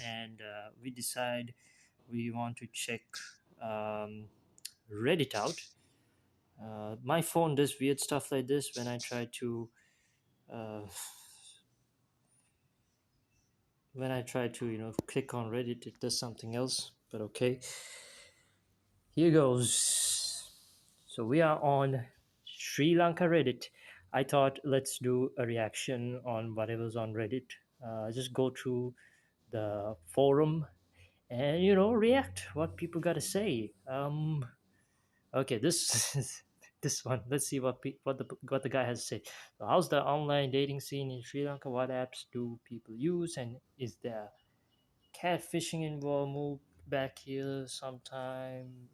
and we decide we want to check um, Reddit out. My phone does weird stuff like this uh, when I try to click on Reddit. It does something else. But okay, here goes. So we are on Sri Lanka Reddit. I thought let's do a reaction on whatever's on Reddit. Just go through the forum and react what people got to say. Okay, this this one. Let's see what the guy has to say. So how's the online dating scene in Sri Lanka? What apps do people use, and is there catfishing involved? Move back here sometime.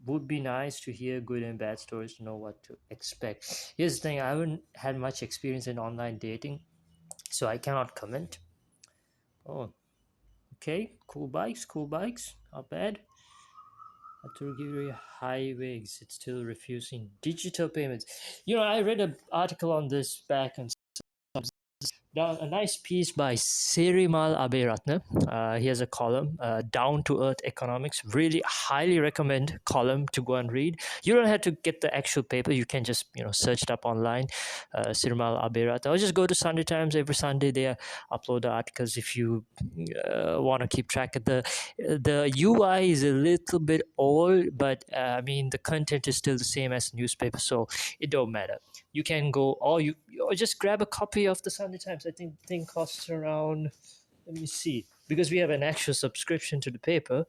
Would be nice to hear good and bad stories to know what to expect. Here's the thing: I haven't had much experience in online dating, so I cannot comment. Oh, okay, cool bikes, not bad. Aturgiri Highway exit still refusing digital payments. I read an article on this back and now, a nice piece by Serimal Aberatne. He has a column, Down to Earth Economics. Really highly recommend column to go and read. You don't have to get the actual paper. You can just search it up online. Serimal Aberatne. Or just go to Sunday Times. Every Sunday they upload the articles. If you want to keep track of the UI is a little bit old, but I mean the content is still the same as the newspaper, so it don't matter. You can go, or just grab a copy of the Sunday Times. I think the thing costs around, let me see, because we have an actual subscription to the paper,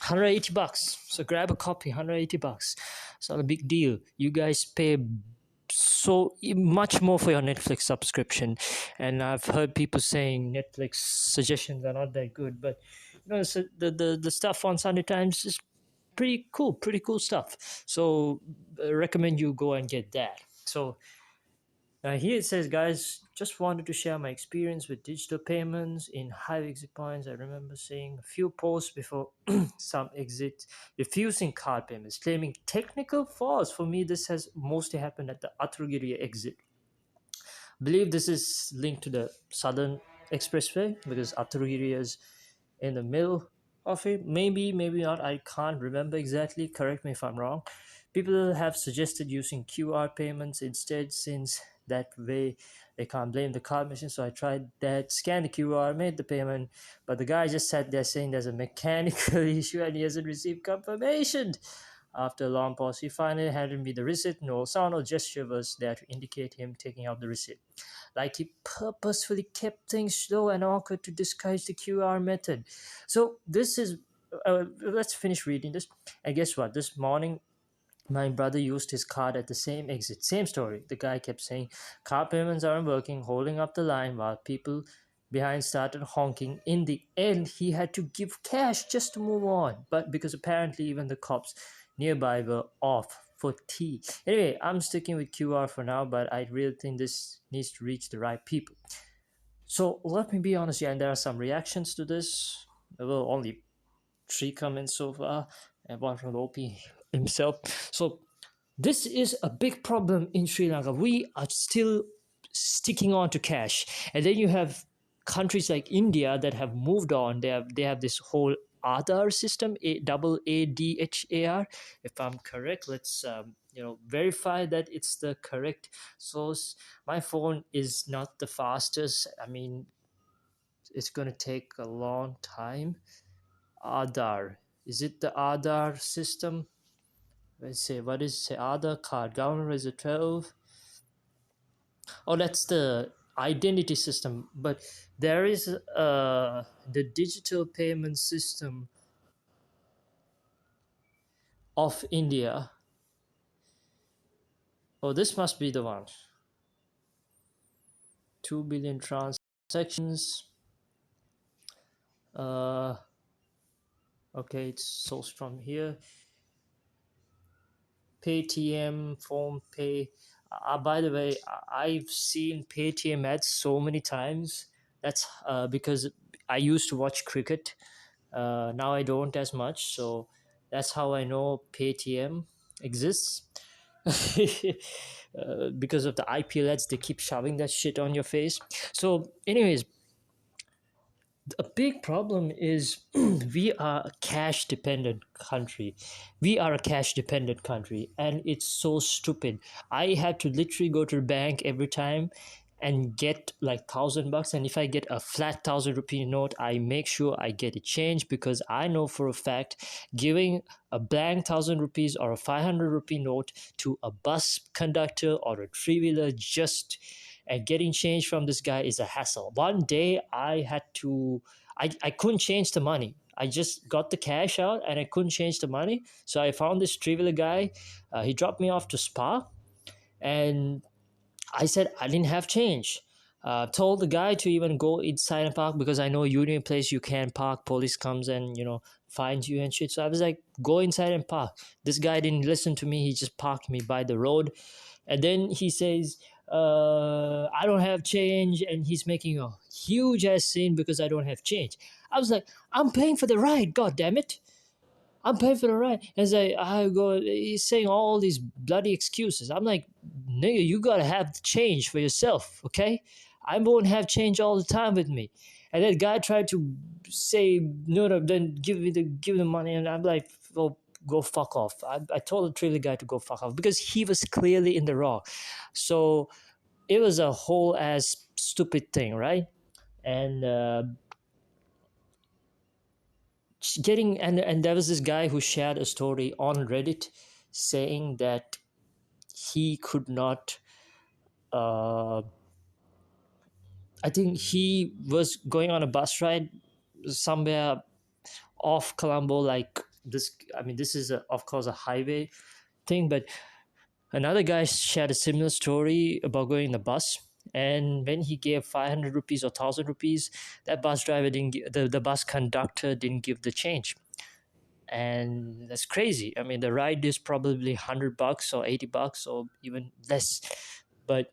$180. So grab a copy, $180. It's not a big deal. You guys pay so much more for your Netflix subscription, and I've heard people saying Netflix suggestions are not that good, but so the stuff on Sunday Times is pretty cool stuff. So recommend you go and get that. So here it says, guys, just wanted to share my experience with digital payments in high exit points. I remember seeing a few posts before some exits refusing card payments, claiming technical flaws. For me, this has mostly happened at the Atrugiri exit. I believe this is linked to the Southern Expressway because Atrugiri is in the middle of it. Maybe, maybe not. I can't remember exactly. Correct me if I'm wrong. People have suggested using QR payments instead, since that way they can't blame the card machine. So I tried that, scanned the QR, made the payment, but the guy just sat there saying there's a mechanical issue and he hasn't received confirmation. After a long pause, he finally handed me the receipt. No sound or gesture was there to indicate him taking out the receipt. Like he purposefully kept things slow and awkward to disguise the QR method. So this is, let's finish reading this. And guess what? This morning, my brother used his card at the same exit. Same story. The guy kept saying, card payments aren't working, holding up the line while people behind started honking. In the end, he had to give cash just to move on. But because apparently even the cops nearby were off for tea. Anyway, I'm sticking with QR for now, but I really think this needs to reach the right people. So let me be honest, yeah, and there are some reactions to this. Well, only 3 comments so far, and one from OP himself. So this is a big problem in Sri Lanka. We are still sticking on to cash, and then you have countries like India that have moved on. They have this whole Aadhaar system, AADHAR. If I'm correct, let's verify that it's the correct source. My phone is not the fastest. I mean, it's going to take a long time. Aadhaar. Is it the Aadhaar system? Let's say, what is say Aadhaar card? Government is a 12. Oh, that's the identity system. But there is the digital payment system of India. Oh, this must be the one. 2 billion transactions. Okay, it's sourced from here. Paytm, PhonePe. By the way, I've seen Paytm ads so many times. That's because I used to watch cricket. Now I don't as much, so that's how I know Paytm exists. Because of the IPL ads, they keep shoving that shit on your face. So, anyways, A big problem is we are a cash dependent country. We are a cash dependent country, and it's so stupid. I had to literally go to the bank every time and get like $1,000, and if I get a flat ₹1,000 note, I make sure I get it changed, because I know for a fact giving a blank ₹1,000 or a ₹500 note to a bus conductor or a three-wheeler just and getting change from this guy is a hassle. One day I couldn't change the money. I just got the cash out and I couldn't change the money. So I found this three-wheeler guy. He dropped me off to Spa, and I said I didn't have change. Told the guy to even go inside and park, because I know Union Place you can't park. Police comes and finds you and shit. So I was like, go inside and park. This guy didn't listen to me. He just parked me by the road, and then he says, I don't have change, and he's making a huge ass scene because I don't have change. I was like, I'm paying for the ride, god damn it. I'm paying for the ride. As I go, he's saying all these bloody excuses. I'm like, nigga, you gotta have the change for yourself, okay? I won't have change all the time with me. And that guy tried to say, no, then give the money, and I'm like, well, go fuck off. I told the trailer guy to go fuck off because he was clearly in the wrong. So it was a whole ass stupid thing, right? And getting and there was this guy who shared a story on Reddit saying that he could not. Uh, I think he was going on a bus ride somewhere off Colombo, like this. I mean, this is of course a highway thing, but another guy shared a similar story about going in the bus. And when he gave 500 rupees or 1,000 rupees, that bus driver didn't the bus conductor didn't give the change. And that's crazy. I mean, the ride is probably $100 or $80 or even less, but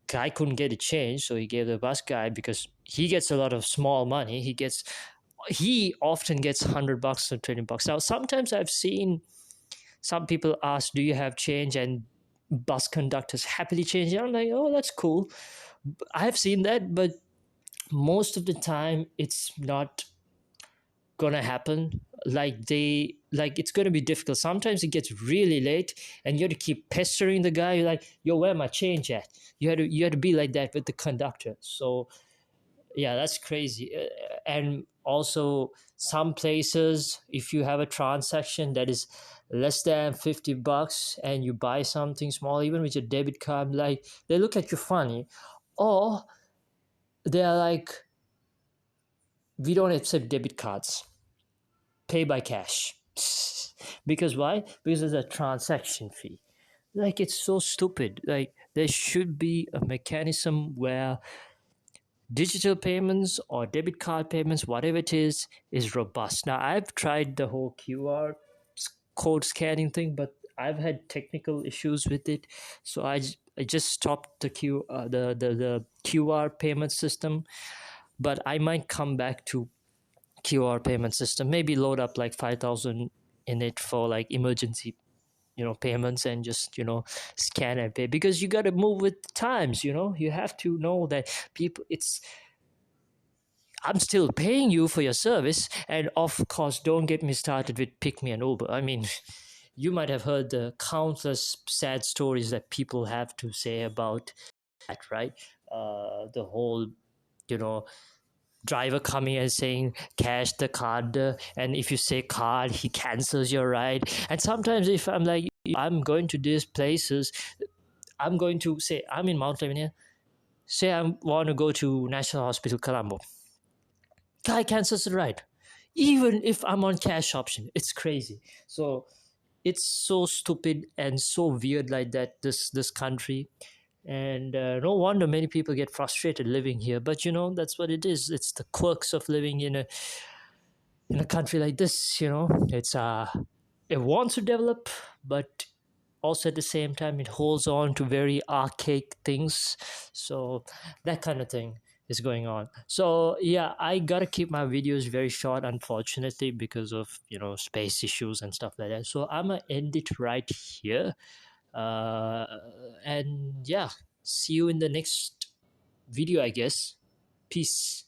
guy couldn't get it changed, so he gave the bus guy, because he gets a lot of small money. He often gets $100 or $20. Now sometimes I've seen some people ask, do you have change, and bus conductors happily change it. I'm like, oh, that's cool. I've seen that, but most of the time it's not gonna happen. Like it's gonna be difficult. Sometimes it gets really late and you have to keep pestering the guy. You're like, yo, where my change at? You had to be like that with the conductor. So yeah, that's crazy. And also some places, if you have a transaction that is less than $50 and you buy something small, even with your debit card, like they look at you funny, or they're like, we don't accept debit cards, pay by cash. Because why? Because there's a transaction fee. Like, it's so stupid. Like, there should be a mechanism where digital payments or debit card payments, whatever it is robust. Now, I've tried the whole QR code scanning thing, but I've had technical issues with it, so I just stopped the QR payment system. But I might come back to QR payment system. Maybe load up like 5,000 in it for like emergency payments, and just scan and pay, because you got to move with times. You have to know that people, it's I'm still paying you for your service. And of course, don't get me started with pick me and Uber. I mean, you might have heard the countless sad stories that people have to say about that, right? The whole, you know, driver coming and saying cash the card, and if you say card, he cancels your ride. And sometimes if I'm like, I'm going to these places, I'm going to say I'm in Mount Lavinia, say I want to go to National Hospital Colombo, guy cancels the ride even if I'm on cash option. It's crazy. So it's so stupid and so weird like that, this country. And no wonder many people get frustrated living here, but that's what it is. It's the quirks of living in a country like this. It wants to develop, but also at the same time it holds on to very archaic things. So that kind of thing is going on. So yeah, I gotta keep my videos very short, unfortunately, because of space issues and stuff like that. So I'm gonna end it right here. uh and yeah, see you in the next video, I guess. Peace.